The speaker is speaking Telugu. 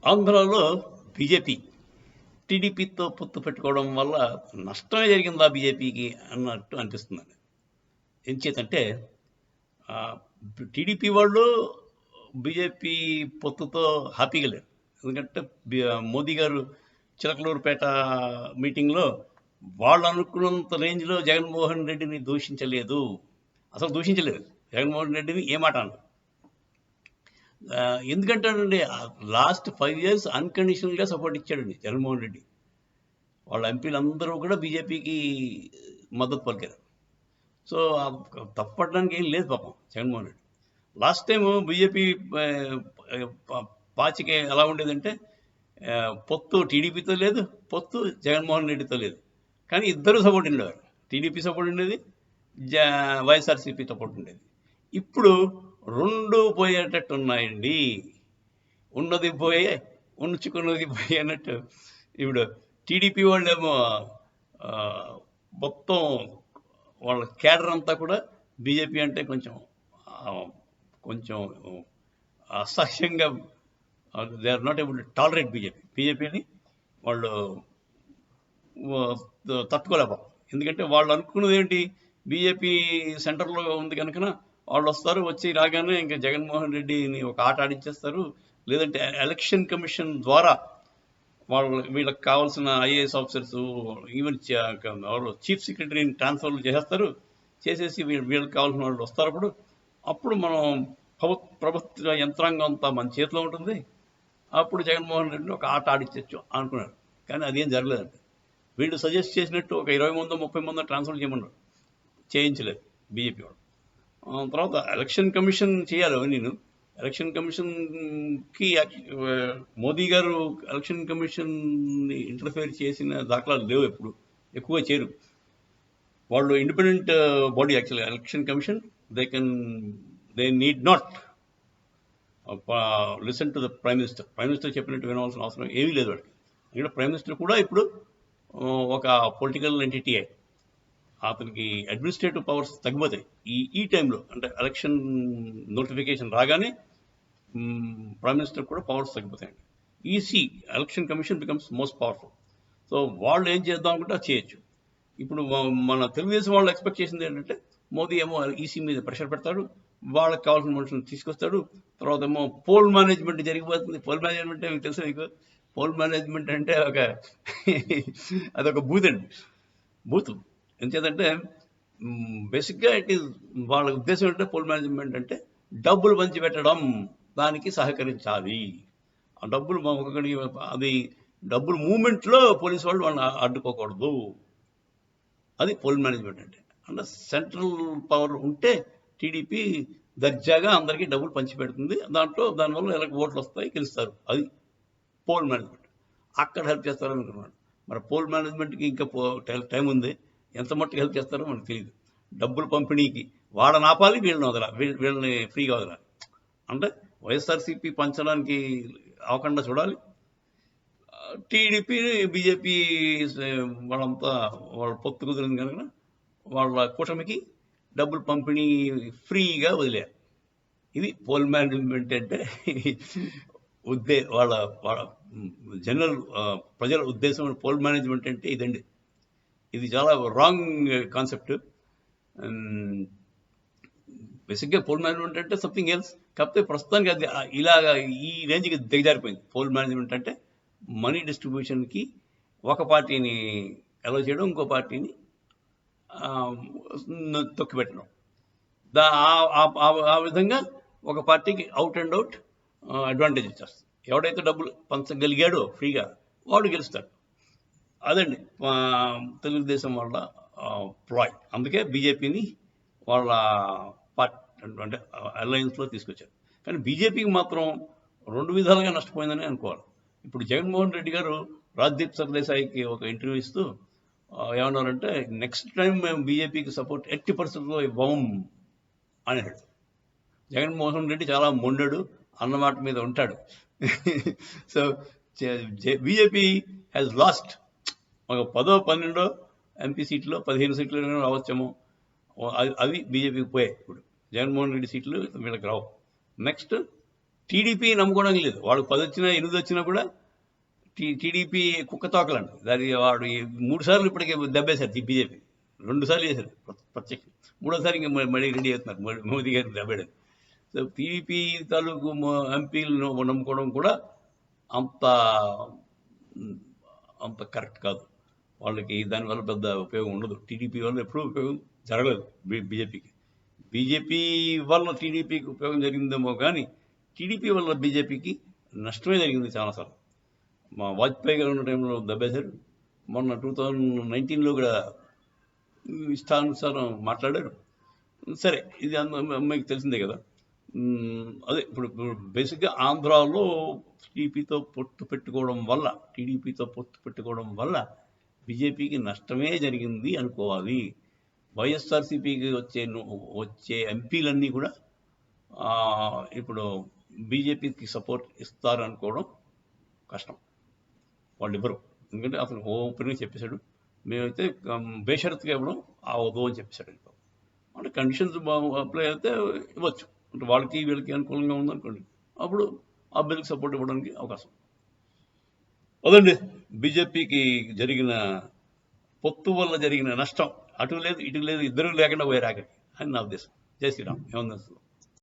ఆంధ్రాలో బీజేపీ టీడీపీతో పొత్తు పెట్టుకోవడం వల్ల నష్టమే జరిగిందా బీజేపీకి అన్నట్టు అనిపిస్తుందండి. ఎంచేతంటే టీడీపీ వాళ్ళు బీజేపీ పొత్తుతో హ్యాపీగా లేరు. ఎందుకంటే మోదీ గారు చిలకలూరుపేట మీటింగ్లో వాళ్ళు అనుకున్నంత రేంజ్లో జగన్మోహన్ రెడ్డిని దూషించలేదు. అసలు దూషించలేదు జగన్మోహన్ రెడ్డిని ఏ మాట అన్నారు. ఎందుకంటానండి లాస్ట్ 5 years అన్కండిషనల్గా సపోర్ట్ ఇచ్చాడండి జగన్మోహన్ రెడ్డి. వాళ్ళ ఎంపీలందరూ కూడా బీజేపీకి మద్దతు పలికారు. సో తప్పడానికి ఏం లేదు పాపం Jaganmohan Reddy. Last time BJP పాచిక ఎలా ఉండేదంటే పొత్తు టీడీపీతో లేదు, పొత్తు జగన్మోహన్ రెడ్డితో లేదు. కానీ ఇద్దరు సపోర్ట్ ఉండేవారు. టీడీపీ సపోర్ట్ ఉండేది, వైఎస్ఆర్సీపీ సపోర్ట్ ఉండేది. ఇప్పుడు రెండు పోయేటట్టు ఉన్నాయండి. ఉన్నది పోయే, ఉంచుకున్నది పోయే అన్నట్టు. ఇప్పుడు టీడీపీ వాళ్ళేమో మొత్తం వాళ్ళ క్యాడర్ అంతా కూడా బీజేపీ అంటే కొంచెం అసహ్యంగా, they are not able to tolerate బీజేపీని వాళ్ళు తట్టుకోలేకపోతారు. ఎందుకంటే వాళ్ళు అనుకున్నది ఏంటి, బీజేపీ సెంటర్లో ఉంది కనుక వాళ్ళు వస్తారు, వచ్చి రాగానే ఇంకా జగన్మోహన్ రెడ్డిని ఒక ఆట ఆడించేస్తారు. లేదంటే ఎలక్షన్ కమిషన్ ద్వారా వీళ్ళకి కావాల్సిన ఐఏఎస్ ఆఫీసర్స్, ఈవెన్ చీఫ్ సెక్రటరీని ట్రాన్స్ఫర్లు చేసేస్తారు. చేసేసి వీళ్ళకి కావాల్సిన వాళ్ళు వస్తారు. అప్పుడు మనం ప్రభుత్వ యంత్రాంగం అంతా మన చేతిలో ఉంటుంది. అప్పుడు జగన్మోహన్ రెడ్డిని ఒక ఆట ఆడించచ్చు అనుకున్నారు. కానీ అదేం జరగలేదండి. వీళ్ళు సజెస్ట్ చేసినట్టు ఒక 20 మందో 30 మందో ట్రాన్స్ఫర్ చేయమన్నారు, చేయించలేదు బీజేపీ వాళ్ళు. తర్వాత ఎలక్షన్ కమిషన్ చేయాలి. నేను ఎలక్షన్ కమిషన్కి మోదీ గారు ఎలక్షన్ కమిషన్ ఇంటర్ఫేర్ చేసిన దాఖలాలు లేవు. ఎప్పుడు ఎక్కువగా చేయరు వాళ్ళు. ఇండిపెండెంట్ బాడీ యాక్చువల్గా election commission. They need not listen to the prime minister. Prime minister చెప్పినట్టు వినవలసిన అవసరం ఏమీ లేదు వాడికి. ఎందుకంటే ప్రైమ్ మినిస్టర్ కూడా ఇప్పుడు ఒక పొలిటికల్ ఎంటిటీ. అతనికి అడ్మినిస్ట్రేటివ్ పవర్స్ తగ్గిపోతాయి ఈ టైంలో. అంటే ఎలక్షన్ నోటిఫికేషన్ రాగానే ప్రైమ్ మినిస్టర్ కూడా పవర్స్ తగ్గిపోతాయండి. EC election commission becomes most powerful. So వాళ్ళు ఏం చేద్దాం అనుకుంటే అది చేయొచ్చు. ఇప్పుడు మన తెలుగుదేశం వాళ్ళు ఎక్స్పెక్ట్ చేసింది ఏంటంటే, మోదీ ఏమో ఈసీ మీద ప్రెషర్ పెడతాడు, వాళ్ళకి కావాల్సిన మనుషులను తీసుకొస్తాడు. తర్వాత ఏమో పోల్ మేనేజ్మెంట్ జరిగిపోతుంది. పోల్ మేనేజ్మెంట్ మీకు తెలుసు మీకు. పోల్ మేనేజ్మెంట్ అంటే అదొక బూత్ అండి, బూత్. ఎంచేదంటే బేసిక్గా ఇట్ ఈస్ వాళ్ళ ఉద్దేశం అంటే పోల్ మేనేజ్మెంట్ అంటే డబ్బులు పంచి పెట్టడం, దానికి సహకరించాలి. ఆ డబ్బులు ఒక్కొక్కడికి అది డబ్బులు మూవ్మెంట్లో పోలీసు వాళ్ళు వాళ్ళని అడ్డుకోకూడదు. అది పోల్ మేనేజ్మెంట్ అంటే. అంటే సెంట్రల్ పవర్ ఉంటే టీడీపీ దర్జాగా అందరికీ డబ్బులు పంచిపెడుతుంది. దానివల్ల ఓట్లు వస్తాయి, గెలుస్తారు. అది పోల్ మేనేజ్మెంట్. అక్కడ హెల్ప్ చేస్తారనుకున్నాడు. మరి పోల్ మేనేజ్మెంట్కి ఇంకా టైం ఉంది. ఎంత మట్టుకు హెల్ప్ చేస్తారో మనకు తెలియదు. డబ్బులు పంపిణీకి వాళ్ళని ఆపాలి, వీళ్ళని ఫ్రీగా వదలాలి. అంటే వైఎస్ఆర్సీపీ పంచడానికి అవకుండా చూడాలి. టీడీపీ బీజేపీ వాళ్ళంతా వాళ్ళ పొత్తు కుదిరింది కనుక వాళ్ళ కూటమికి డబ్బులు పంపిణీ ఫ్రీగా వదిలేరు. ఇది పోల్ మేనేజ్మెంట్ అంటే. వాళ్ళ జనరల్ ప్రజల ఉద్దేశం పోల్ మేనేజ్మెంట్ అంటే ఇదండి. ఇది చాలా రాంగ్ కాన్సెప్ట్. బేసిక్గా పోల్ మేనేజ్మెంట్ అంటే సంథింగ్ ఎల్స్. కాకపోతే ప్రస్తుతానికి అది ఇలాగా ఈ రేంజ్కి దిగజారిపోయింది. పోల్ మేనేజ్మెంట్ అంటే మనీ డిస్ట్రిబ్యూషన్కి ఒక పార్టీని అలౌ చేయడం, ఇంకో పార్టీని తొక్కిపెట్టడం. ఆ విధంగా ఒక పార్టీకి అవుట్ అండ్ అవుట్ అడ్వాంటేజ్ ఇచ్చేస్తుంది. ఎవడైతే డబ్బులు పంచగలిగాడో ఫ్రీగా వాడు గెలుస్తాడు. అదండి తెలుగుదేశం వాళ్ళ ప్లాయ్. అందుకే బీజేపీని వాళ్ళ పార్టీ అంటే అలయన్స్లో తీసుకొచ్చారు. కానీ బీజేపీకి మాత్రం రెండు విధాలుగా నష్టపోయిందని అనుకోవాలి. ఇప్పుడు జగన్మోహన్ రెడ్డి గారు రాజ్దీప్ సర్దేశాయికి ఒక ఇంటర్వ్యూ ఇస్తూ ఏమన్నారంటే, నెక్స్ట్ టైం మేము బీజేపీకి సపోర్ట్ 80% ఇవ్వం అనేసాడు. జగన్మోహన్ రెడ్డి చాలా మొండడు, అన్నమాట మీద ఉంటాడు. సో బీజేపీ హ్యాస్ లాస్ట్ ఒక 10-12 ఎంపీ సీట్లు, 15 సీట్లు రావచ్చేమో. అవి బీజేపీకి పోయాయి. ఇప్పుడు జగన్మోహన్ రెడ్డి సీట్లు వీళ్ళకి రావు. నెక్స్ట్ టీడీపీ నమ్ముకోవడం లేదు. వాళ్ళకి 10 వచ్చినా 8 వచ్చినా కూడా టీడీపీ కుక్క తోకలండి. దాని వాడు 3 సార్లు ఇప్పటికే దెబ్బేశారు బీజేపీ. 2 సార్లు చేశారు ప్రత్యక్ష. మూడోసారి ఇంకా మళ్ళీ రెడీ అవుతున్నారు మోదీ గారికి దెబ్బేయడం. సో టీడీపీ తాలూకు ఎంపీలను నమ్ముకోవడం కూడా అంత అంత కరెక్ట్ కాదు. వాళ్ళకి దానివల్ల పెద్ద ఉపయోగం ఉండదు. టీడీపీ వల్ల ఎప్పుడూ ఉపయోగం జరగలేదు బీజేపీకి. బీజేపీ వల్ల టీడీపీకి ఉపయోగం జరిగిందేమో కానీ టీడీపీ వల్ల బీజేపీకి నష్టమే జరిగింది చాలాసార్లు. మా వాజ్పేయి గారు ఉన్న టైంలో దెబ్బేశారు. మొన్న 2019లో కూడా ఇష్టానుసారం మాట్లాడారు. సరే, ఇది అమ్మాయికి తెలిసిందే కదా. అదే ఇప్పుడు బేసిక్గా ఆంధ్రాలో టీడీపీతో పొత్తు పెట్టుకోవడం వల్ల బీజేపీకి నష్టమే జరిగింది అనుకోవాలి. వైఎస్ఆర్సీపీకి వచ్చే ఎంపీలన్నీ కూడా ఇప్పుడు బీజేపీకి సపోర్ట్ ఇస్తారనుకోవడం కష్టం. వాళ్ళివ్వరు. ఎందుకంటే అతను ఓపెన్గా చెప్పేశాడు, మేమైతే బేషరత్గా ఇవ్వడం అవదు అని చెప్పేశాడు. అంటే కండిషన్స్ అప్లై అయితే ఇవ్వచ్చు. అంటే వాళ్ళకి వీళ్ళకి అనుకూలంగా ఉందనుకోండి, అప్పుడు ఆ బిల్కి సపోర్ట్ ఇవ్వడానికి అవకాశం. అదండి బీజేపీకి జరిగిన పొత్తు వల్ల జరిగిన నష్టం. అటు లేదు ఇటు లేదు, ఇద్దరు లేకుండా పోయారు ఆఖరికి అని నా ఉద్దేశం. జై శ్రీరామ్. ఏమన్నా